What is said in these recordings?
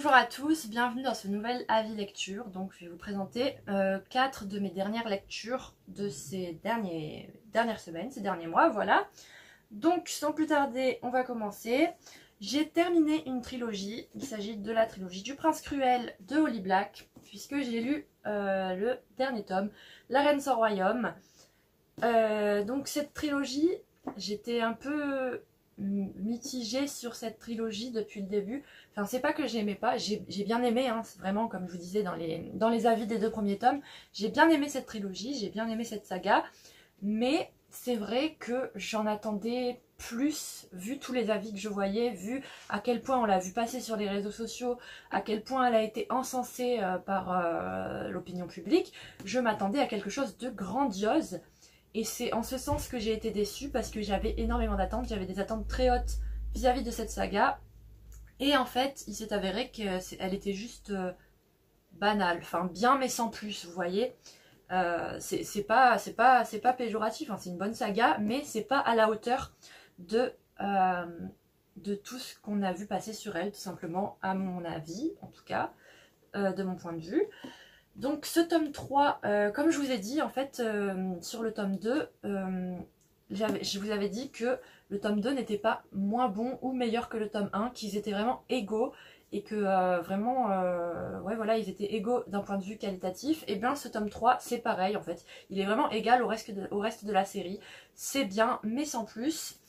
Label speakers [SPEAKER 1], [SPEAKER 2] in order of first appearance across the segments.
[SPEAKER 1] Bonjour à tous, bienvenue dans ce nouvel avis lecture. Donc je vais vous présenter 4 de mes dernières lectures de ces dernières semaines, ces derniers mois, voilà. Donc sans plus tarder, on va commencer. J'ai terminé une trilogie, il s'agit de la trilogie du Prince Cruel de Holly Black, puisque j'ai lu le dernier tome, La Reine sans Royaume. Donc cette trilogie, j'étais un peu mitigée sur cette trilogie depuis le début. Enfin, c'est pas que j'aimais pas, j'ai bien aimé, hein, vraiment, comme je vous disais dans les avis des 2 premiers tomes, j'ai bien aimé cette trilogie, j'ai bien aimé cette saga, mais c'est vrai que j'en attendais plus, vu tous les avis que je voyais, vu à quel point on l'a vu passer sur les réseaux sociaux, à quel point elle a été encensée par l'opinion publique. Je m'attendais à quelque chose de grandiose. Et c'est en ce sens que j'ai été déçue parce que j'avais énormément d'attentes, j'avais des attentes très hautes vis-à-vis de cette saga. Et en fait, il s'est avéré qu'elle était juste banale, enfin bien mais sans plus, vous voyez. C'est pas péjoratif, hein, c'est une bonne saga, mais c'est pas à la hauteur de tout ce qu'on a vu passer sur elle, tout simplement, à mon avis, en tout cas, de mon point de vue. Donc ce tome 3, comme je vous ai dit, en fait, sur le tome 2, je vous avais dit que le tome 2 n'était pas moins bon ou meilleur que le tome 1, qu'ils étaient vraiment égaux, et que vraiment, ouais voilà, ils étaient égaux d'un point de vue qualitatif. Et bien ce tome 3, c'est pareil en fait, il est vraiment égal au reste de la série, c'est bien, mais sans plus.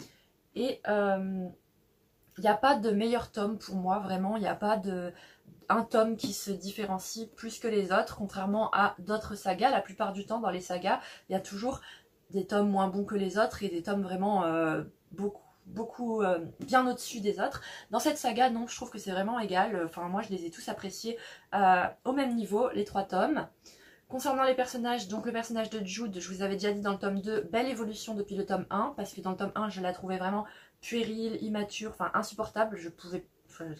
[SPEAKER 1] Et il n'y a pas de meilleur tome pour moi, vraiment, il n'y a pas un tome qui se différencie plus que les autres, contrairement à d'autres sagas. La plupart du temps, dans les sagas, il y a toujours des tomes moins bons que les autres et des tomes vraiment beaucoup bien au-dessus des autres. Dans cette saga, non, je trouve que c'est vraiment égal. Enfin, moi, je les ai tous appréciés au même niveau, les 3 tomes. Concernant les personnages, donc le personnage de Jude, je vous avais déjà dit dans le tome 2, belle évolution depuis le tome 1, parce que dans le tome 1, je la trouvais vraiment puérile, immature, enfin insupportable.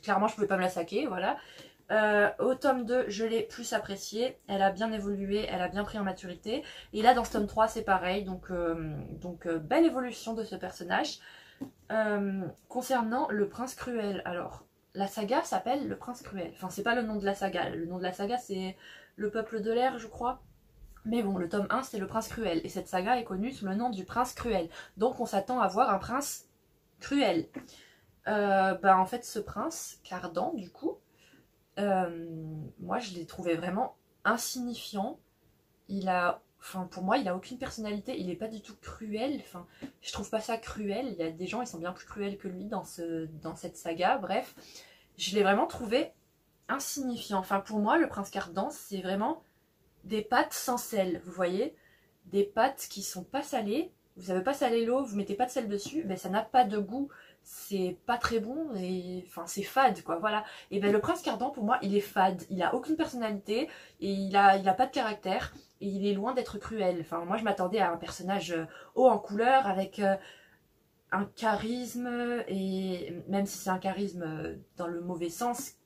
[SPEAKER 1] Clairement, je pouvais pas me la saquer, voilà. Au tome 2, je l'ai plus appréciée, elle a bien évolué, elle a bien pris en maturité. Et là, dans ce tome 3, c'est pareil, donc belle évolution de ce personnage. Concernant le Prince Cruel, alors, la saga s'appelle le Prince Cruel. Enfin, c'est pas le nom de la saga, le nom de la saga, c'est le peuple de l'air, je crois. Mais bon, le tome 1, c'est le Prince Cruel. Et cette saga est connue sous le nom du Prince Cruel. Donc, on s'attend à voir un prince cruel. En fait, ce prince, Cardan, du coup, moi je l'ai trouvé vraiment insignifiant. Pour moi il a aucune personnalité, il est pas du tout cruel, enfin je trouve pas ça cruel. Il y a des gens, ils sont bien plus cruels que lui dans cette saga. Bref, je l'ai vraiment trouvé insignifiant. Enfin pour moi le prince Cardan, c'est vraiment des pâtes sans sel, vous voyez, des pâtes qui sont pas salées. Vous savez pas saler l'eau, vous mettez pas de sel dessus, ben ça n'a pas de goût, c'est pas très bon, et enfin c'est fade quoi, voilà. Et ben le prince Cardan pour moi il est fade, il a aucune personnalité, et il a pas de caractère, et il est loin d'être cruel. Enfin moi je m'attendais à un personnage haut en couleur, avec un charisme, et même si c'est un charisme dans le mauvais sens,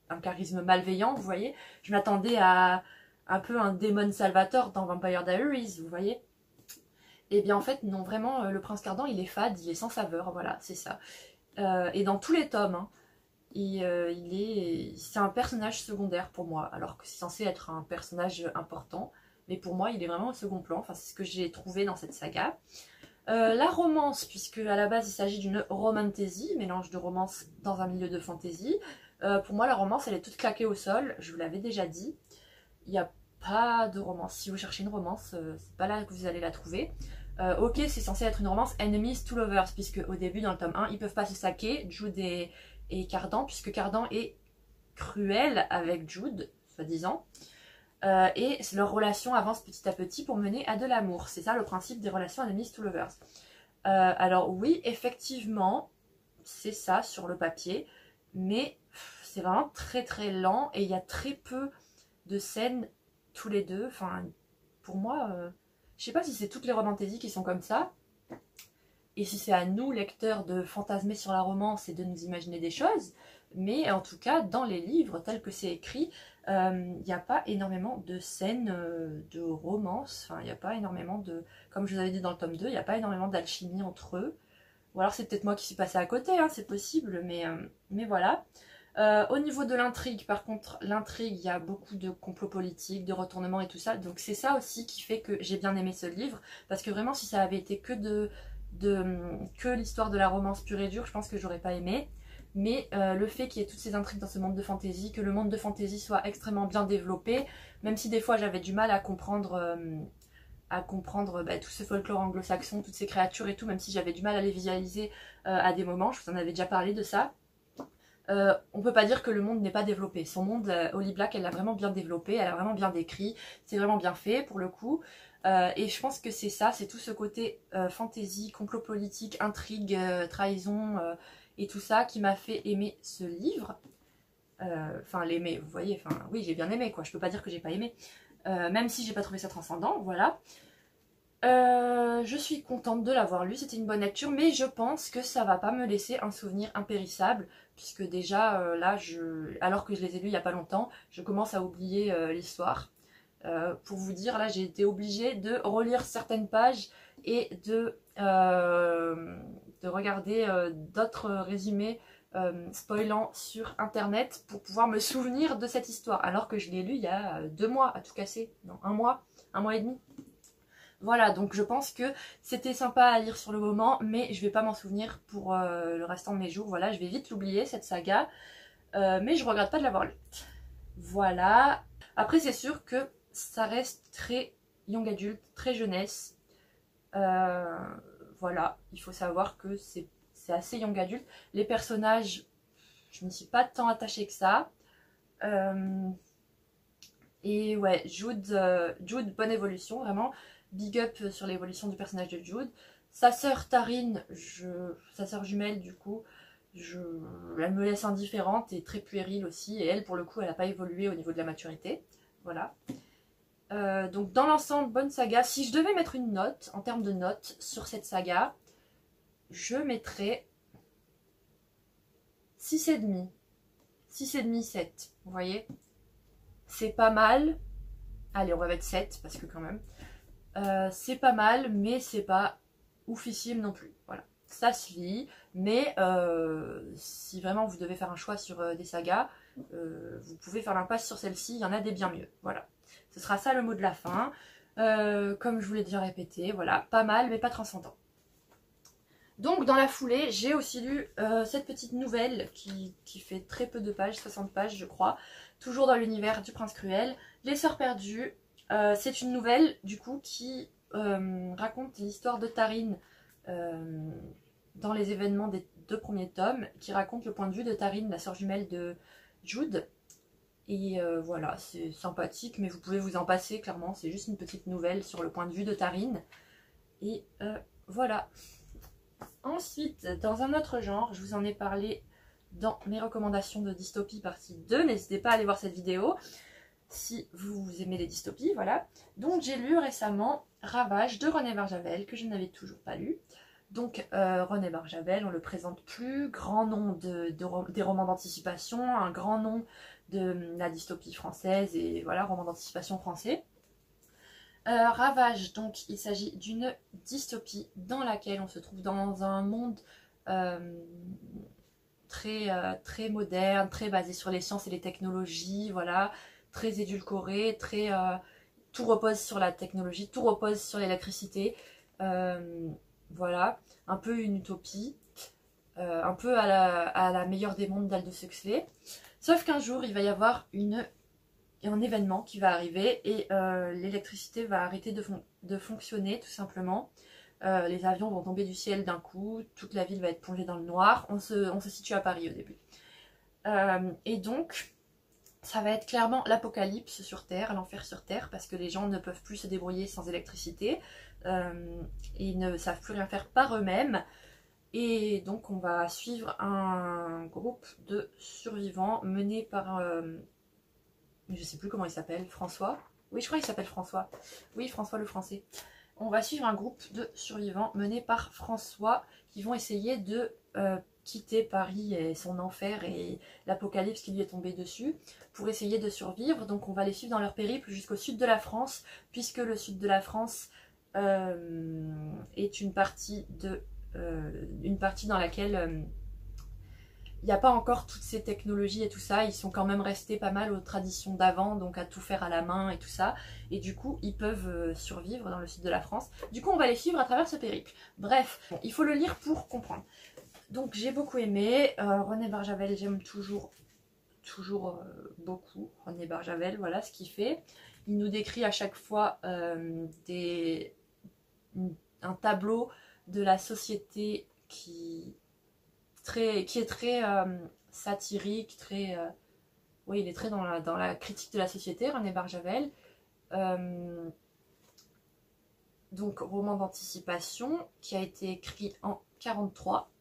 [SPEAKER 1] un charisme malveillant, vous voyez, je m'attendais à un peu un démon Salvatore dans Vampire Diaries, vous voyez. Et bien en fait non, vraiment le prince Cardan il est fade, il est sans saveur, voilà, c'est ça. Et dans tous les tomes, hein, c'est un personnage secondaire pour moi, alors que c'est censé être un personnage important, mais pour moi il est vraiment au second plan. Enfin c'est ce que j'ai trouvé dans cette saga. La romance, puisque à la base il s'agit d'une romantasy, mélange de romance dans un milieu de fantasy. Pour moi la romance elle est toute claquée au sol, je vous l'avais déjà dit. Il n'y a pas de romance. Si vous cherchez une romance, c'est pas là que vous allez la trouver. Ok, c'est censé être une romance enemies to lovers, puisque au début dans le tome 1, ils peuvent pas se saquer, Jude et Cardan, puisque Cardan est cruel avec Jude, soi-disant. Et leur relation avance petit à petit pour mener à de l'amour. C'est ça le principe des relations enemies to lovers. Alors oui, effectivement, c'est ça sur le papier, mais c'est vraiment très très lent, et il y a très peu de scènes tous les deux. Enfin, pour moi, je sais pas si c'est toutes les romantaisies qui sont comme ça, et si c'est à nous, lecteurs, de fantasmer sur la romance et de nous imaginer des choses, mais en tout cas, dans les livres, tels que c'est écrit, il n'y a pas énormément de scènes de romance. Enfin, il n'y a pas énormément de... Comme je vous avais dit dans le tome 2, il n'y a pas énormément d'alchimie entre eux. Ou alors c'est peut-être moi qui suis passée à côté, hein, c'est possible, mais voilà. Au niveau de l'intrigue, par contre, l'intrigue, il y a beaucoup de complots politiques, de retournements et tout ça. Donc c'est ça aussi qui fait que j'ai bien aimé ce livre. Parce que vraiment, si ça avait été que l'histoire de la romance pure et dure, je pense que j'aurais pas aimé. Mais le fait qu'il y ait toutes ces intrigues dans ce monde de fantasy, que le monde de fantasy soit extrêmement bien développé, même si des fois j'avais du mal à comprendre tout ce folklore anglo-saxon, toutes ces créatures et tout, même si j'avais du mal à les visualiser à des moments, je vous en avais déjà parlé de ça. On peut pas dire que le monde n'est pas développé. Son monde, Holly Black, elle l'a vraiment bien développé, elle a vraiment bien décrit, c'est vraiment bien fait pour le coup. Et je pense que c'est ça, c'est tout ce côté fantasy, complot politique, intrigue, trahison et tout ça qui m'a fait aimer ce livre. Enfin, l'aimer, vous voyez, enfin, oui, j'ai bien aimé, quoi. Je peux pas dire que j'ai pas aimé. Même si j'ai pas trouvé ça transcendant, voilà. Je suis contente de l'avoir lu, c'était une bonne lecture, mais je pense que ça va pas me laisser un souvenir impérissable, puisque déjà, là, alors que je les ai lus il y a pas longtemps, je commence à oublier l'histoire. Pour vous dire, là, j'ai été obligée de relire certaines pages et de regarder d'autres résumés spoilant sur internet pour pouvoir me souvenir de cette histoire, alors que je l'ai lu il y a 2 mois à tout casser, non, un mois et demi. Voilà, donc je pense que c'était sympa à lire sur le moment, mais je vais pas m'en souvenir pour le restant de mes jours. Voilà, je vais vite l'oublier cette saga, mais je regrette pas de l'avoir lu. Voilà. Après, c'est sûr que ça reste très young adulte, très jeunesse. Voilà, il faut savoir que c'est assez young adulte. Les personnages, je ne suis pas tant attachée que ça. Et ouais, Jude, bonne évolution, vraiment. Big up sur l'évolution du personnage de Jude. Sa sœur Taryn, sa sœur jumelle du coup, elle me laisse indifférente et très puérile aussi. Et elle, pour le coup, elle n'a pas évolué au niveau de la maturité. Voilà. Donc dans l'ensemble, bonne saga. Si je devais mettre une note, en termes de notes, sur cette saga, je mettrais 6,5. 6,5, 7. Vous voyez? C'est pas mal. Allez, on va mettre 7, parce que quand même. C'est pas mal, mais c'est pas oufissime non plus. Voilà. Ça se lit, mais si vraiment vous devez faire un choix sur des sagas, vous pouvez faire l'impasse sur celle-ci, il y en a des bien mieux. Voilà. Ce sera ça le mot de la fin. Comme je vous l'ai déjà répété, voilà, pas mal, mais pas transcendant. Donc dans la foulée, j'ai aussi lu cette petite nouvelle qui fait très peu de pages, 60 pages je crois, toujours dans l'univers du Prince Cruel, Les Sœurs Perdues. C'est une nouvelle du coup qui raconte l'histoire de Taryn dans les événements des 2 premiers tomes, qui raconte le point de vue de Taryn, la sœur jumelle de Jude. Et voilà, c'est sympathique, mais vous pouvez vous en passer clairement, c'est juste une petite nouvelle sur le point de vue de Taryn. Et voilà. Ensuite, dans un autre genre, je vous en ai parlé dans mes recommandations de dystopie partie 2, n'hésitez pas à aller voir cette vidéo si vous aimez les dystopies, voilà. Donc j'ai lu récemment Ravage de René Barjavel, que je n'avais toujours pas lu. Donc René Barjavel, on le présente plus, grand nom des romans d'anticipation, un grand nom de la dystopie française, et voilà, roman d'anticipation français. Ravage, donc il s'agit d'une dystopie dans laquelle on se trouve dans un monde très moderne, très basé sur les sciences et les technologies, voilà, très édulcoré, tout repose sur la technologie, tout repose sur l'électricité, voilà, un peu une utopie, un peu à la meilleure des mondes d'Aldous Huxley, sauf qu'un jour il va y avoir un événement qui va arriver et l'électricité va arrêter de fonctionner tout simplement. Les avions vont tomber du ciel d'un coup, toute la ville va être plongée dans le noir. On se situe à Paris au début. Et donc, ça va être clairement l'apocalypse sur Terre, l'enfer sur Terre, parce que les gens ne peuvent plus se débrouiller sans électricité. Ils ne savent plus rien faire par eux-mêmes. Et donc, on va suivre un groupe de survivants mené par... je sais plus comment il s'appelle, François. Oui, je crois qu'il s'appelle François. Oui, François le Français. On va suivre un groupe de survivants menés par François qui vont essayer de quitter Paris et son enfer et l'apocalypse qui lui est tombé dessus pour essayer de survivre. Donc on va les suivre dans leur périple jusqu'au sud de la France, puisque le sud de la France est une partie dans laquelle il n'y a pas encore toutes ces technologies et tout ça, ils sont quand même restés pas mal aux traditions d'avant, donc à tout faire à la main et tout ça, et du coup ils peuvent survivre dans le sud de la France. Du coup on va les suivre à travers ce périple. Bref, bon, il faut le lire pour comprendre. Donc j'ai beaucoup aimé, René Barjavel j'aime toujours beaucoup, René Barjavel, voilà ce qu'il fait. Il nous décrit à chaque fois un tableau de la société qui est très satirique, très... oui, il est très dans la critique de la société, René Barjavel. Donc, roman d'anticipation qui a été écrit en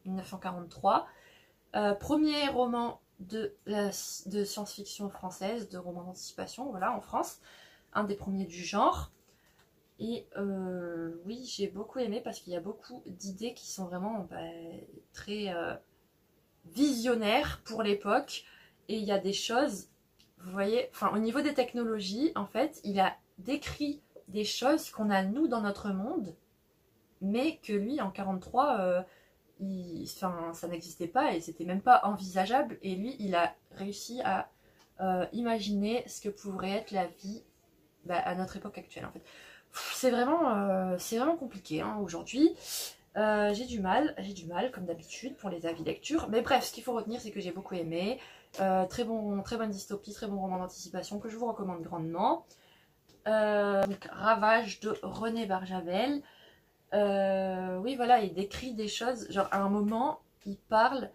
[SPEAKER 1] 1943. Premier roman de science-fiction française, de roman d'anticipation, voilà, en France. Un des premiers du genre. Et oui, j'ai beaucoup aimé parce qu'il y a beaucoup d'idées qui sont vraiment très visionnaires pour l'époque. Et il y a des choses, vous voyez, enfin au niveau des technologies, en fait, il a décrit des choses qu'on a nous dans notre monde, mais que lui en 43, ça n'existait pas et c'était même pas envisageable. Et lui, il a réussi à imaginer ce que pourrait être la vie à notre époque actuelle en fait. C'est vraiment compliqué hein, aujourd'hui. J'ai du mal comme d'habitude pour les avis lecture. Mais bref, ce qu'il faut retenir, c'est que j'ai beaucoup aimé. Très bonne dystopie, très bon roman d'anticipation que je vous recommande grandement. Donc, Ravage de René Barjavel. Oui, voilà, il décrit des choses. Genre, à un moment, il parle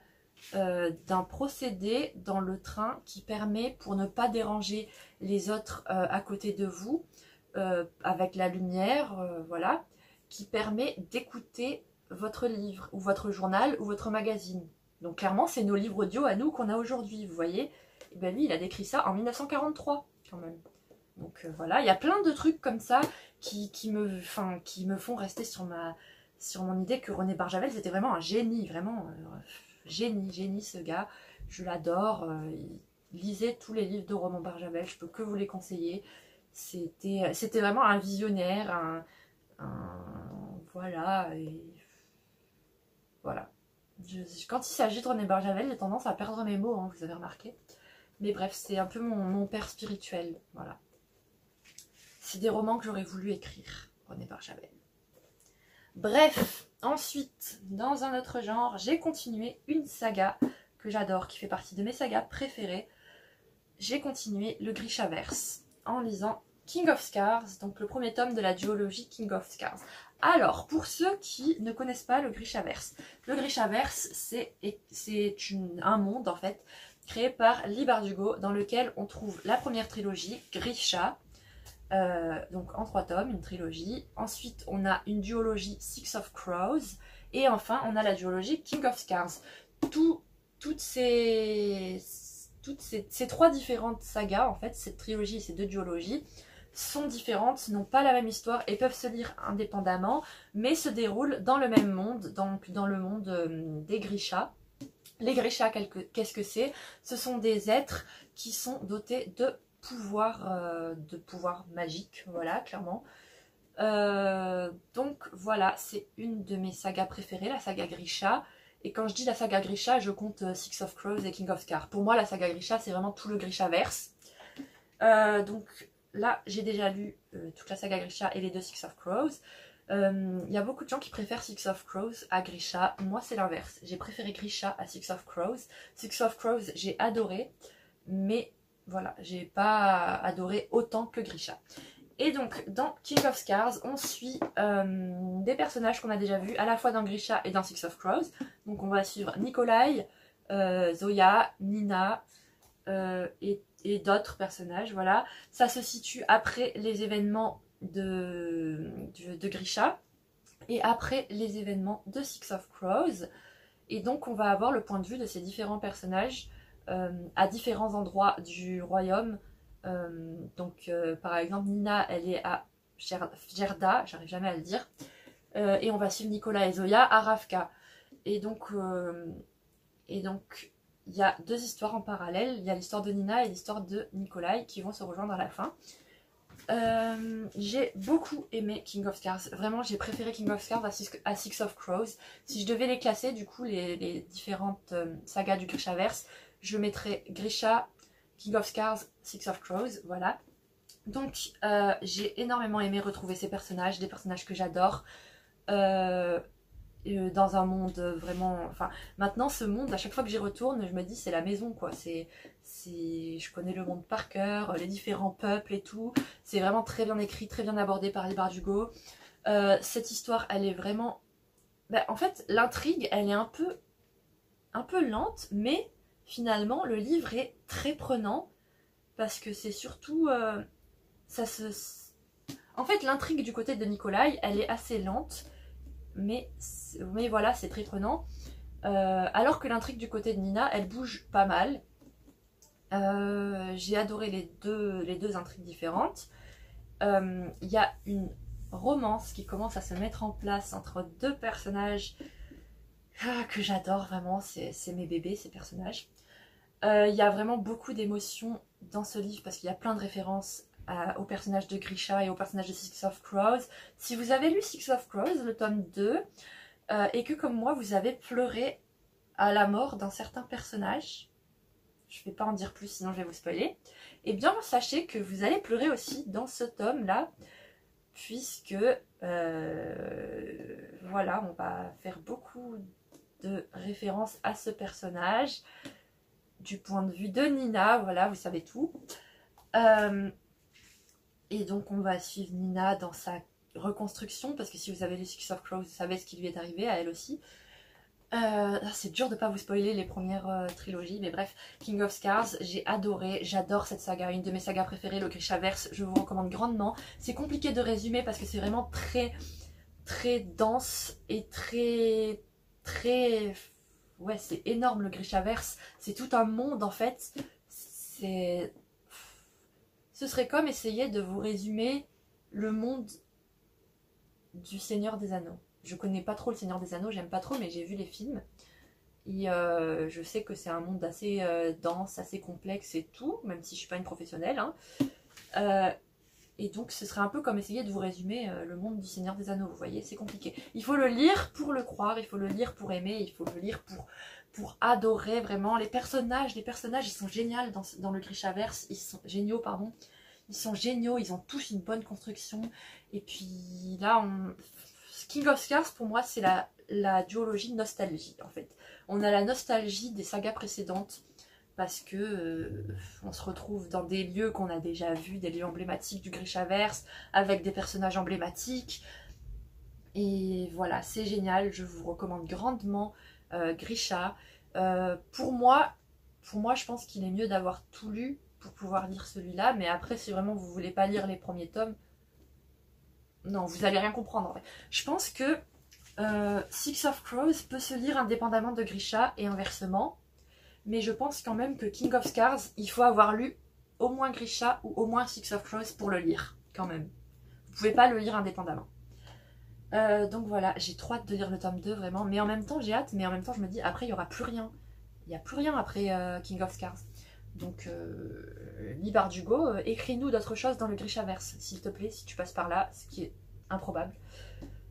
[SPEAKER 1] d'un procédé dans le train qui permet, pour ne pas déranger les autres à côté de vous, avec la lumière, voilà, qui permet d'écouter votre livre ou votre journal ou votre magazine. Donc clairement, c'est nos livres audio à nous qu'on a aujourd'hui, vous voyez. Et bien lui, il a décrit ça en 1943 quand même. Donc voilà, il y a plein de trucs comme ça qui me font rester sur mon idée que René Barjavel, c'était vraiment un génie, vraiment génie ce gars. Je l'adore. Lisez tous les livres de Roman Barjavel, je peux que vous les conseiller. C'était vraiment un visionnaire, voilà, et voilà. Quand il s'agit de René Barjavel, j'ai tendance à perdre mes mots, hein, vous avez remarqué. Mais bref, c'est un peu mon père spirituel, voilà. C'est des romans que j'aurais voulu écrire, René Barjavel. Bref, ensuite, dans un autre genre, j'ai continué une saga que j'adore, qui fait partie de mes sagas préférées. J'ai continué le Grishaverse en lisant King of Scars, donc le premier tome de la duologie King of Scars. Alors, pour ceux qui ne connaissent pas le Grishaverse c'est un monde en fait créé par Leigh Bardugo dans lequel on trouve la première trilogie, Grisha, donc en 3 tomes, une trilogie. Ensuite, on a une duologie Six of Crows et enfin, on a la duologie King of Scars. Toutes ces 3 différentes sagas, en fait, cette trilogie et ces 2 duologies, sont différentes, n'ont pas la même histoire et peuvent se lire indépendamment, mais se déroulent dans le même monde, donc dans le monde des Grisha. Les Grisha, qu'est-ce que c'est? Ce sont des êtres qui sont dotés de pouvoirs magiques, voilà, clairement. Donc voilà, c'est une de mes sagas préférées, la saga Grisha. Et quand je dis la saga Grisha, je compte Six of Crows et King of Scars. Pour moi, la saga Grisha, c'est vraiment tout le Grishaverse. Donc là, j'ai déjà lu toute la saga Grisha et les 2 Six of Crows. Il y a beaucoup de gens qui préfèrent Six of Crows à Grisha. Moi, c'est l'inverse. J'ai préféré Grisha à Six of Crows. Six of Crows, j'ai adoré. Mais voilà, j'ai pas adoré autant que Grisha. Et donc, dans King of Scars, on suit des personnages qu'on a déjà vus, à la fois dans Grisha et dans Six of Crows. Donc, on va suivre Nikolai, Zoya, Nina et d'autres personnages, voilà. Ça se situe après les événements de Grisha et après les événements de Six of Crows. Et donc, on va avoir le point de vue de ces différents personnages à différents endroits du royaume. Donc par exemple Nina, elle est à Gerda, j'arrive jamais à le dire, et on va suivre Nicolas et Zoya à Ravka. Et donc il y a 2 histoires en parallèle, il y a l'histoire de Nina et l'histoire de Nikolai qui vont se rejoindre à la fin. J'ai beaucoup aimé King of Scars. Vraiment, j'ai préféré King of Scars à Six of Crows. Si je devais les classer, du coup, les différentes sagas du Grishaverse, je mettrais Grisha, King of Scars, Six of Crows, voilà. Donc, j'ai énormément aimé retrouver ces personnages, des personnages que j'adore. Dans un monde vraiment... Enfin, maintenant, ce monde, à chaque fois que j'y retourne, je me dis c'est la maison, quoi. Je connais le monde par cœur, les différents peuples et tout. C'est vraiment très bien écrit, très bien abordé par Leigh Bardugo. Cette histoire, elle est vraiment... Ben, en fait, l'intrigue, elle est un peu lente, mais finalement, le livre est très prenant. Parce que c'est surtout... En fait, l'intrigue du côté de Nikolai, elle est assez lente. Mais voilà, c'est très prenant. Alors que l'intrigue du côté de Nina, elle bouge pas mal. J'ai adoré les deux intrigues différentes. Il y a une romance qui commence à se mettre en place entre deux personnages que j'adore vraiment. C'est mes bébés, ces personnages. Il y a vraiment beaucoup d'émotions dans ce livre parce qu'il y a plein de références au personnage de Grisha et au personnage de Six of Crows. Si vous avez lu Six of Crows, le tome 2, et que comme moi vous avez pleuré à la mort d'un certain personnage, je ne vais pas en dire plus sinon je vais vous spoiler, et bien sachez que vous allez pleurer aussi dans ce tome là, puisque voilà, on va faire beaucoup de références à ce personnage du point de vue de Nina, voilà, vous savez tout. Et donc on va suivre Nina dans sa reconstruction, parce que si vous avez lu Six of Crows, vous savez ce qui lui est arrivé à elle aussi. C'est dur de ne pas vous spoiler les premières trilogies, mais bref, King of Scars, j'ai adoré, j'adore cette saga, une de mes sagas préférées, le Grishaverse, je vous recommande grandement. C'est compliqué de résumer parce que c'est vraiment très, très dense et très, très... Ouais, c'est énorme le Grishaverse, c'est tout un monde en fait, ce serait comme essayer de vous résumer le monde du Seigneur des Anneaux. Je connais pas trop le Seigneur des Anneaux, j'aime pas trop, mais j'ai vu les films. Et je sais que c'est un monde assez dense, assez complexe et tout, même si je suis pas une professionnelle. Hein. Et donc ce serait un peu comme essayer de vous résumer le monde du Seigneur des Anneaux, vous voyez, c'est compliqué. Il faut le lire pour le croire, il faut le lire pour aimer, il faut le lire pour adorer vraiment. Les personnages ils sont géniaux dans le Grishaverse, ils sont géniaux, pardon. Ils sont géniaux, ils ont tous une bonne construction. Et puis là, King of Scars, pour moi, c'est la duologie de nostalgie, en fait. On a la nostalgie des sagas précédentes, parce que on se retrouve dans des lieux qu'on a déjà vus, des lieux emblématiques du Grishaverse, avec des personnages emblématiques. Et voilà, c'est génial, je vous recommande grandement Grisha. Pour moi, je pense qu'il est mieux d'avoir tout lu pour pouvoir lire celui-là, mais après si vraiment vous voulez pas lire les premiers tomes, non, vous allez rien comprendre en fait. Je pense que Six of Crows peut se lire indépendamment de Grisha et inversement, mais je pense quand même que King of Scars, il faut avoir lu au moins Grisha ou au moins Six of Crows pour le lire, quand même. Vous pouvez pas le lire indépendamment. Donc voilà, j'ai trop hâte de lire le tome 2 vraiment, mais en même temps j'ai hâte, mais en même temps je me dis après il n'y aura plus rien. Il n'y a plus rien après King of Scars. Donc, Leigh Bardugo, écris-nous d'autres choses dans le Grishaverse, s'il te plaît, si tu passes par là, ce qui est improbable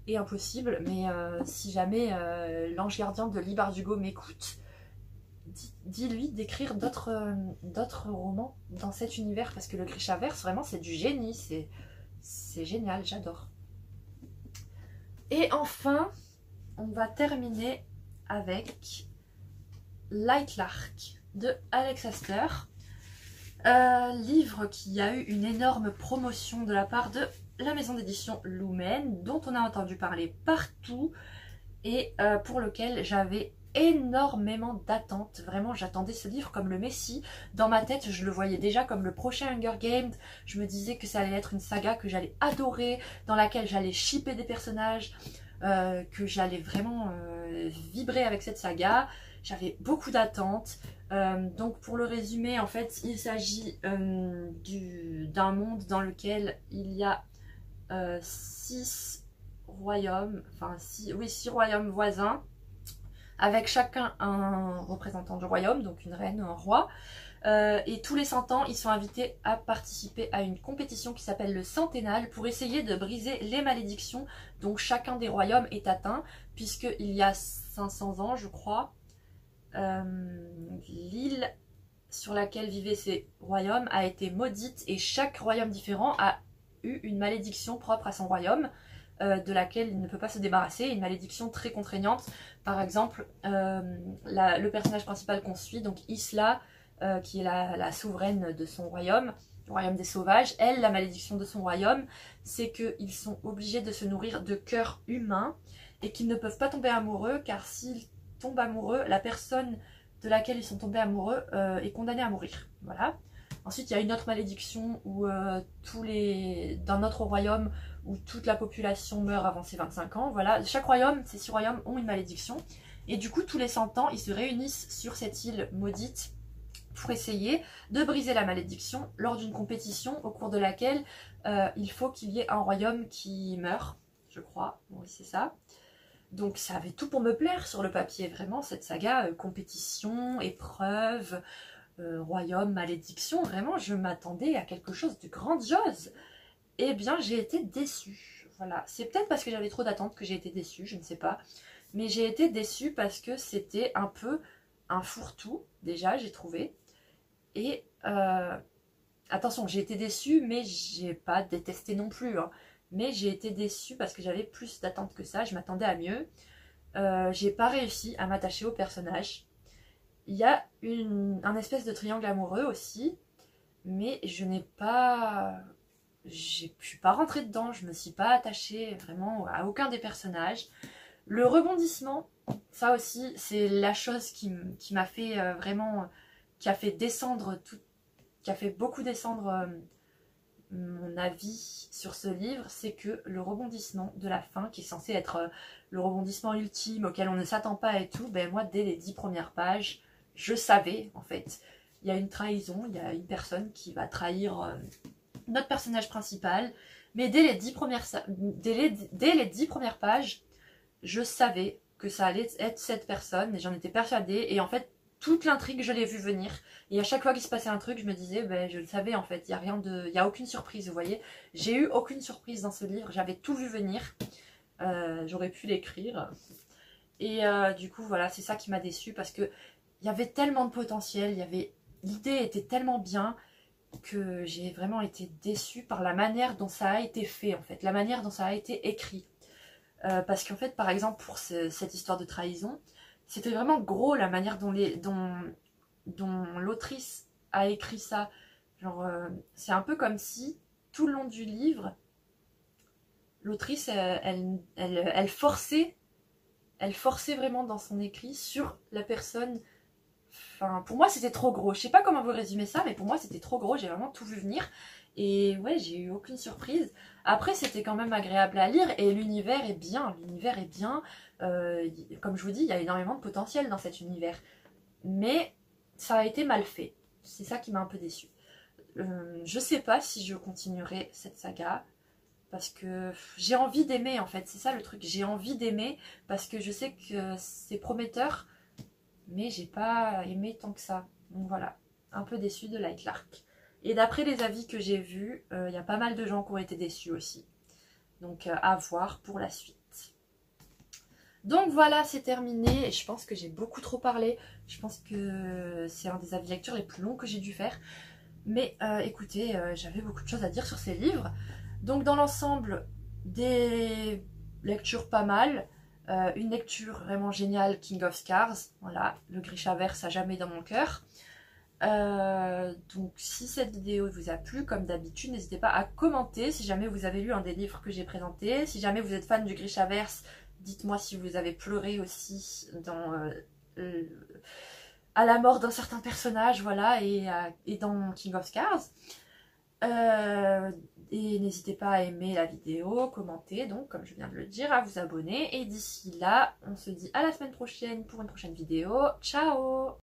[SPEAKER 1] et impossible. Mais si jamais l'ange gardien de Leigh Bardugo m'écoute, dis-lui d'écrire d'autres romans dans cet univers, parce que le Grishaverse, vraiment, c'est du génie, c'est génial, j'adore. Et enfin, on va terminer avec Lightlark de Alex Aster, livre qui a eu une énorme promotion de la part de la maison d'édition Lumen, dont on a entendu parler partout et pour lequel j'avais énormément d'attentes. Vraiment, j'attendais ce livre comme le Messie. Dans ma tête, je le voyais déjà comme le prochain Hunger Games. Je me disais que ça allait être une saga que j'allais adorer, dans laquelle j'allais shipper des personnages, que j'allais vraiment vibrer avec cette saga. J'avais beaucoup d'attentes. Donc pour le résumer, en fait, il s'agit d'un monde dans lequel il y a 6 royaumes, enfin 6 royaumes voisins, avec chacun un représentant du royaume, donc une reine ou un roi. Et tous les 100 ans, ils sont invités à participer à une compétition qui s'appelle le Centennal pour essayer de briser les malédictions dont chacun des royaumes est atteint, puisqu'il y a 500 ans, je crois, l'île sur laquelle vivaient ces royaumes a été maudite et chaque royaume différent a eu une malédiction propre à son royaume de laquelle il ne peut pas se débarrasser, une malédiction très contraignante. Par exemple, le personnage principal qu'on suit, donc Isla, qui est la souveraine de son royaume, le royaume des sauvages, elle, la malédiction de son royaume, c'est qu'ils sont obligés de se nourrir de cœurs humains et qu'ils ne peuvent pas tomber amoureux, car s'ils tombent amoureux, la personne de laquelle ils sont tombés amoureux est condamnée à mourir. Voilà. Ensuite, il y a une autre malédiction où dans notre royaume, où toute la population meurt avant ses 25 ans. Voilà. Chaque royaume, ces 6 royaumes ont une malédiction. Et du coup, tous les 100 ans, ils se réunissent sur cette île maudite pour essayer de briser la malédiction lors d'une compétition au cours de laquelle il faut qu'il y ait un royaume qui meure, je crois. Oui, c'est ça. Donc ça avait tout pour me plaire sur le papier, vraiment, cette saga, compétition, épreuve, royaume, malédiction, vraiment, je m'attendais à quelque chose de grandiose. Eh bien, j'ai été déçue, voilà. C'est peut-être parce que j'avais trop d'attentes que j'ai été déçue, je ne sais pas. Mais j'ai été déçue parce que c'était un peu un fourre-tout, déjà, j'ai trouvé. Et, attention, j'ai été déçue, mais j'ai pas détesté non plus, hein. Mais j'ai été déçue parce que j'avais plus d'attentes que ça, je m'attendais à mieux. J'ai pas réussi à m'attacher au personnage. Il y a un espèce de triangle amoureux aussi, mais je n'ai pas... Je suis pas rentrée dedans, je me suis pas attachée vraiment à aucun des personnages. Le rebondissement, ça aussi, c'est la chose qui m'a fait vraiment... qui a fait descendre tout... qui a fait beaucoup descendre... mon avis sur ce livre, c'est que le rebondissement de la fin, qui est censé être le rebondissement ultime auquel on ne s'attend pas et tout, ben moi dès les 10 premières pages, je savais en fait, il y a une trahison, il y a une personne qui va trahir notre personnage principal, mais dès les 10 premières pages, je savais que ça allait être cette personne et j'en étais persuadée, et en fait toute l'intrigue, je l'ai vu venir. Et à chaque fois qu'il se passait un truc, je me disais, ben, je le savais en fait, il y a aucune surprise, vous voyez. J'ai eu aucune surprise dans ce livre, j'avais tout vu venir. J'aurais pu l'écrire. Et du coup, voilà, c'est ça qui m'a déçue parce que il y avait tellement de potentiel, l'idée était tellement bien que j'ai vraiment été déçue par la manière dont ça a été fait, en fait, la manière dont ça a été écrit. Parce qu'en fait, par exemple, pour cette histoire de trahison, c'était vraiment gros la manière dont l'autrice a écrit ça. Genre, c'est un peu comme si, tout le long du livre, l'autrice, elle forçait vraiment dans son écrit sur la personne. Enfin, pour moi, c'était trop gros. Je sais pas comment vous résumer ça, mais pour moi, c'était trop gros. J'ai vraiment tout vu venir. Et ouais, j'ai eu aucune surprise. Après, c'était quand même agréable à lire et l'univers est bien. L'univers est bien. Comme je vous dis, il y a énormément de potentiel dans cet univers. Mais ça a été mal fait. C'est ça qui m'a un peu déçue. Je sais pas si je continuerai cette saga. Parce que j'ai envie d'aimer en fait. C'est ça le truc. J'ai envie d'aimer parce que je sais que c'est prometteur. Mais j'ai pas aimé tant que ça. Donc voilà. Un peu déçue de Light Lark. Et d'après les avis que j'ai vus, il y a pas mal de gens qui ont été déçus aussi. Donc à voir pour la suite. Donc voilà, c'est terminé. Et je pense que j'ai beaucoup trop parlé. Je pense que c'est un des avis lecture les plus longs que j'ai dû faire. Mais écoutez, j'avais beaucoup de choses à dire sur ces livres. Donc dans l'ensemble, des lectures pas mal. Une lecture vraiment géniale, King of Scars. Voilà, le Grishaverse à jamais dans mon cœur. Donc si cette vidéo vous a plu, comme d'habitude, n'hésitez pas à commenter si jamais vous avez lu un des livres que j'ai présenté. Si jamais vous êtes fan du Grishaverse, dites-moi si vous avez pleuré aussi à la mort d'un certain personnage, voilà, et dans King of Scars. Et n'hésitez pas à aimer la vidéo, commenter, donc comme je viens de le dire, à vous abonner. Et d'ici là, on se dit à la semaine prochaine pour une prochaine vidéo. Ciao!